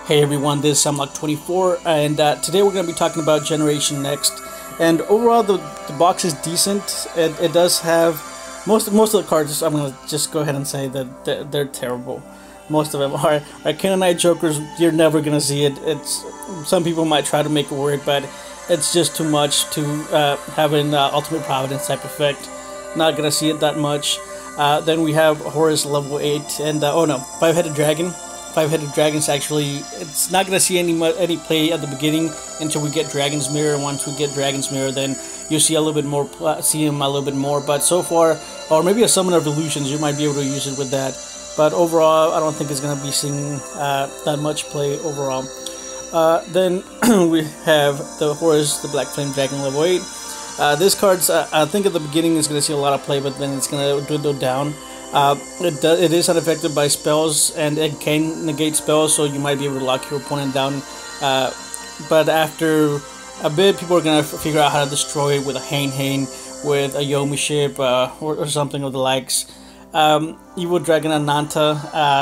Hey everyone, this is Samlock24, and today we're going to be talking about Generation Next. And overall, the box is decent. It does have most of the cards. I'm going to just go ahead and say that they're terrible. Most of them are. Arana Knight Jokers, you're never going to see it. Some people might try to make it work, but it's just too much to have an Ultimate Providence type effect. Not going to see it that much. Then we have Horus level 8, and oh no, 5-headed dragon. 5-headed dragons actually, it's not gonna see any play at the beginning until we get Dragon's Mirror. Once we get Dragon's Mirror, then you'll see a little bit more, see him a little bit more. But so far, or maybe a Summon of Illusions, you might be able to use it with that. But overall, I don't think it's gonna be seeing that much play overall. Then we have the Horus, the Black Flame Dragon level 8. This card's, I think at the beginning is gonna see a lot of play, but then it's gonna dwindle down. It is unaffected by spells, and it can negate spells, so you might be able to lock your opponent down. But after a bit, people are going to figure out how to destroy it with a Hane, with a Yomi ship, or something of the likes. Evil Dragon Ananta,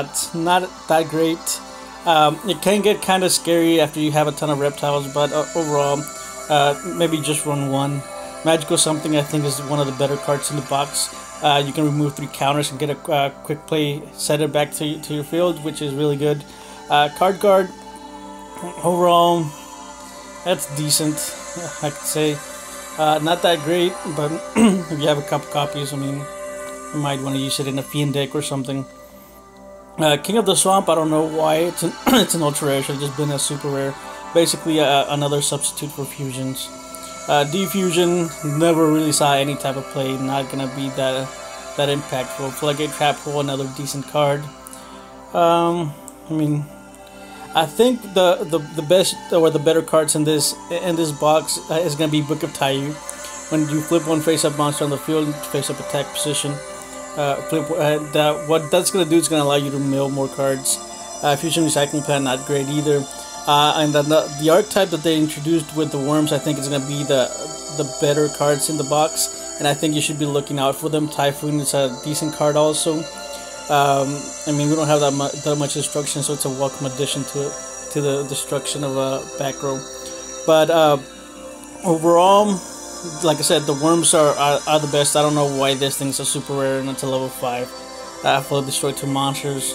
it's not that great. It can get kind of scary after you have a ton of reptiles, but overall, maybe just run one. Magical Something, I think, is one of the better cards in the box. You can remove 3 counters and get a quick play, set it back to your field, which is really good. Card guard, overall, that's decent, I could say. Not that great, but if you have a couple copies, I mean, you might want to use it in a Fiend deck or something. King of the Swamp, I don't know why, it's an ultra rare, it should have just been a super rare. Basically, another substitute for fusions. Defusion, never really saw any type of play, not gonna be that impactful. Floodgate Trap Hole, another decent card. I mean, I think the best or the better cards in this box is gonna be Book of Taiyou. When you flip one face-up monster on the field, face-up attack position, what that's gonna do is gonna allow you to mill more cards. Fusion Recycling Plan, not great either. And the archetype that they introduced with the worms, I think is going to be the better cards in the box, and I think you should be looking out for them. Typhoon is a decent card also. I mean, we don't have that much destruction, so it's a welcome addition to the destruction of a back row. But overall, like I said, the worms are the best. I don't know why this thing's a super rare and it's a level 5. Full destroy 2 monsters.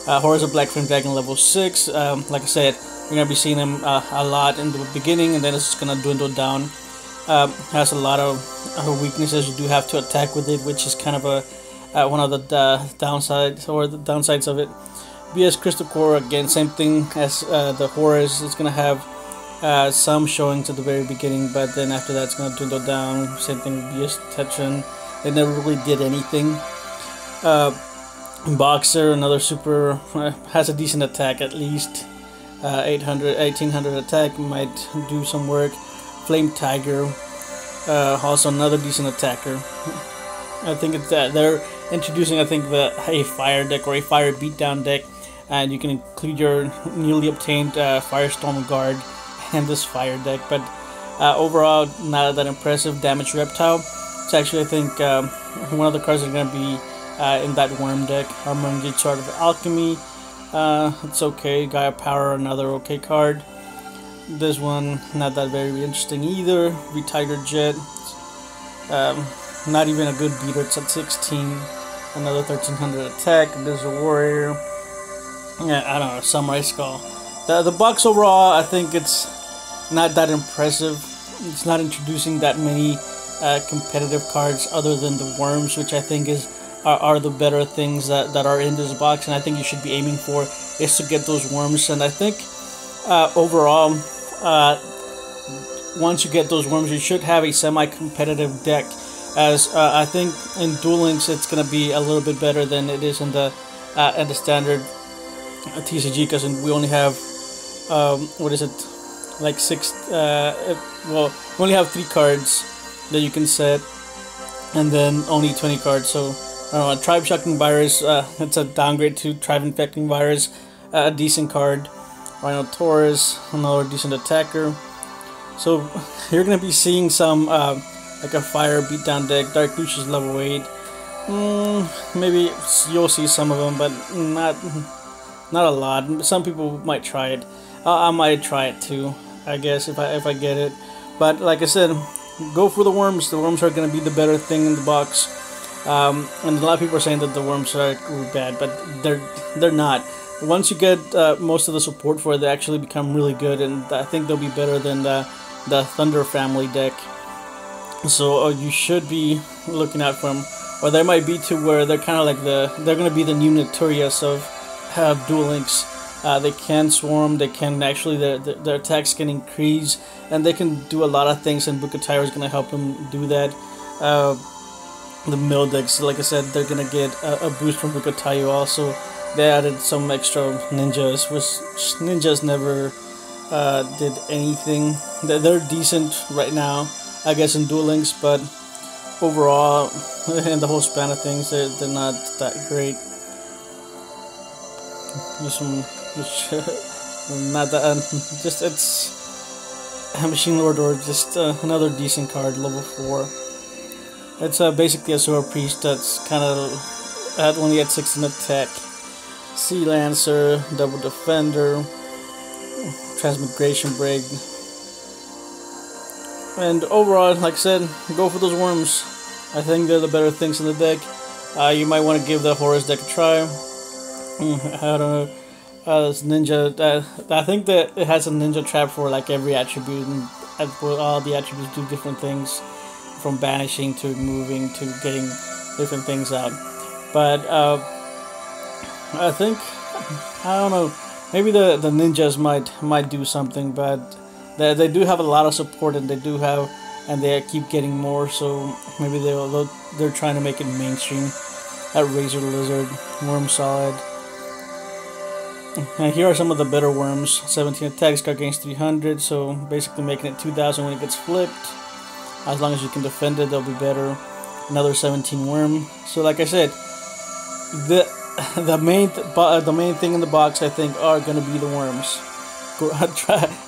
Horus of Black Flame Dragon level 6. Like I said, you're going to be seeing him a lot in the beginning, and then it's going to dwindle down. Has a lot of weaknesses. You do have to attack with it, which is kind of one of the downsides of it. BS Crystal Core, again, same thing as the Horus. It's going to have some showings at the very beginning, but then after that it's going to dwindle down. Same thing with BS Tetran. They never really did anything. Boxer, another super, has a decent attack at least. 1800 attack, might do some work. Flame Tiger, also another decent attacker. I think it's they're introducing, I think, a fire deck or a fire beatdown deck, and you can include your newly obtained Firestorm Guard and this fire deck. But overall, not that impressive. Damage Reptile. It's actually, I think, one of the cards that are going to be in that worm deck. Armoring Chart of Alchemy. It's okay. Gaia Power, another okay card. This one, not that very interesting either. Tiger Jet, not even a good beater. It's at 16. Another 1300 attack. There's a Warrior. Yeah, I don't know. Samurai Skull. The box overall, I think it's not that impressive. It's not introducing that many competitive cards other than the worms, which I think are the better things that are in this box, and I think you should be aiming for is to get those worms. And I think overall, once you get those worms, you should have a semi-competitive deck, as I think in Duel Links it's going to be a little bit better than it is in the standard TCG, because we only have what is it, like 6 well, we only have 3 cards that you can set, and then only 20 cards. So Tribe Shocking Virus, it's a downgrade to Tribe Infecting Virus, a decent card. Rhino Taurus, another decent attacker. So you're going to be seeing some like a fire beatdown deck. Dark Lucius level 8. Maybe you'll see some of them, but not not a lot. Some people might try it. I might try it too, I guess, if I get it. But like I said, go for the worms. The worms are going to be the better thing in the box. And a lot of people are saying that the worms are really bad, but they're not. Once you get most of the support for it, they actually become really good, and I think they'll be better than the Thunder family deck. So you should be looking out for them. Or there might be to where they're kind of like they're going to be the new Naturias of Duel Links. They can swarm, they can actually, their attacks can increase, and they can do a lot of things, and Taiyou is going to help them do that. The mill decks, like I said, they're going to get a boost from Taiyou also. They added some extra ninjas, which ninjas never did anything. They're decent right now, I guess, in Duel Links, but overall, in the whole span of things, they're not that great. Use some, not that, just it's a Machine Lord or just another decent card, level 4. It's basically a Sword Priest that's kind of only at 6 in attack. Sea Lancer, Double Defender, Transmigration Break. And overall, like I said, go for those worms. I think they're the better things in the deck. You might want to give the Horus deck a try. I don't know. This ninja, I think that it has a ninja trap for like every attribute, and all the attributes do different things, from banishing to moving to getting different things out. But I think, I don't know, maybe the ninjas might do something, but they do have a lot of support, and they keep getting more, so maybe they're trying to make it mainstream. That Razor Lizard, Worm Solid. And here are some of the better worms. 17 attacks, guard gains 300, so basically making it 2000 when it gets flipped. As long as you can defend it, they'll be better. Another 17 worm. So like I said, the main thing in the box, I think, are going to be the worms.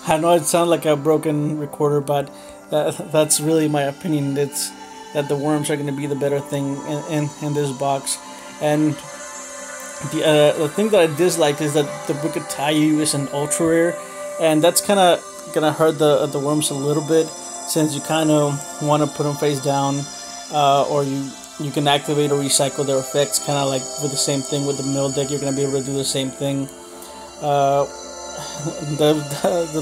I know it sounds like a broken recorder, but that's really my opinion. It's that the worms are going to be the better thing in this box. And the thing that I disliked is that the Book of Taiyou is an ultra rare, and that's kind of gonna hurt the worms a little bit, since you kind of want to put them face down, or you can activate or recycle their effects, kind of like with the same thing with the mill deck. You're gonna be able to do the same thing. The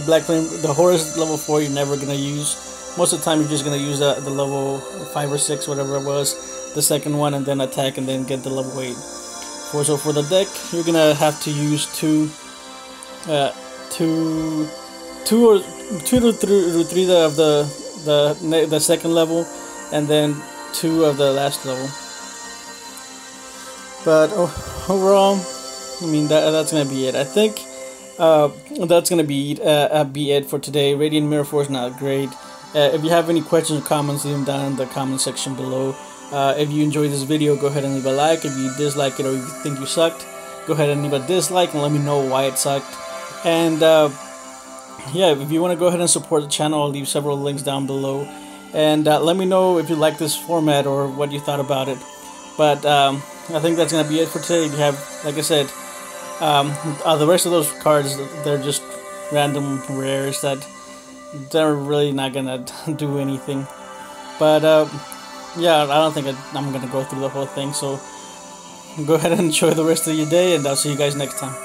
Black Flame, the Horus level 4, you're never gonna use. Most of the time, you're just gonna use the level 5 or 6, whatever it was, the second one, and then attack, and then get the level 8. So for the deck, you're gonna have to use two to three of the second level, and then 2 of the last level. But overall, I mean that's gonna be it. I think that's gonna be it for today. Radiant Mirror Force not great. If you have any questions or comments, leave them down in the comment section below. If you enjoyed this video, go ahead and leave a like. If you dislike it or you think you sucked, go ahead and leave a dislike and let me know why it sucked. And yeah, if you want to go ahead and support the channel, I'll leave several links down below. And let me know if you like this format or what you thought about it. But I think that's going to be it for today. If you have, like I said, the rest of those cards, they're just random rares that they're really not going to do anything. But yeah, I don't think I'm going to go through the whole thing, so go ahead and enjoy the rest of your day, and I'll see you guys next time.